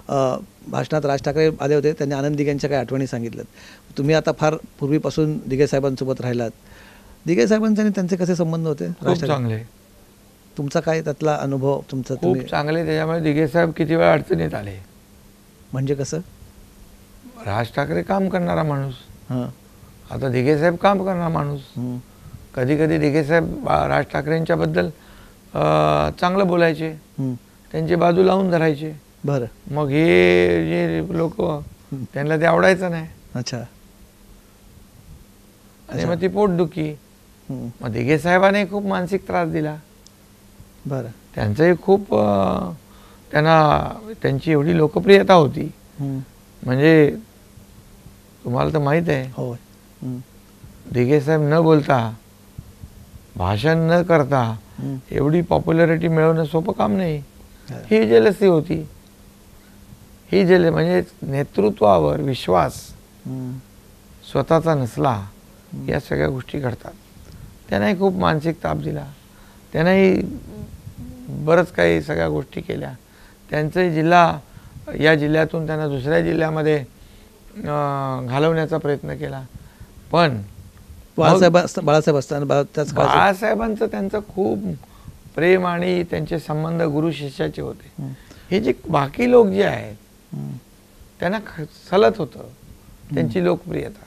भाषणात राज ठाकरे आले होते, त्यांनी आनंद दिघेंच्या काही आठवणी सांगितल्यात. तुम्ही आता फार पूर्वीपासून दिघे साहेबांसोबत राहिलात. दिघे साहेबांचे आणि त्यांचे कसे संबंध होते? खूप चांगले. तुमचा काय त्यातला अनुभव? तुमचा खूप चांगले. त्याच्यामुळे दिघे साहेब किती वेळा अडचणीत आले. म्हणजे कसं? राज ठाकरे काम करणारा माणूस, हां, आता दिघे साहेब काम करणारा माणूस. कधी कधी दिघे साहेब राज ठाकरेंच्याबद्दल चांगलं बोलायचे, त्यांची बाजू लावून धरायचे. बरं. मग हे जे लोक, त्यांना ते आवडायचं नाही. अच्छा. आणि मग ती पोटदुखी. मग दिघे साहेबांनी खूप मानसिक त्रास दिला. बरं. त्यांचंही खूप त्यांची एवढी लोकप्रियता होती, म्हणजे तुम्हाला तर माहीत आहे. हो. दिघे साहेब न बोलता, भाषण न करता एवढी पॉप्युलॅरिटी मिळवणं सोपं काम नाही. ही जेलसी होती. ही म्हणजे नेतृत्वावर विश्वास स्वतःचा नसला, या सगळ्या गोष्टी घडतात. त्यांनाही खूप मानसिक ताप दिला. त्यांनाही बरंच काही सगळ्या गोष्टी केल्या. त्यांचाही जिल्हा, या जिल्ह्यातून त्यांना दुसऱ्या जिल्ह्यामध्ये घालवण्याचा प्रयत्न केला. पण बाळासाहेबांचं त्यांचं खूप प्रेम आणि त्यांचे संबंध गुरु शिष्याचे होते. हे जे बाकी लोक जे आहेत त्यांना सलत होतं त्यांची लोकप्रियता.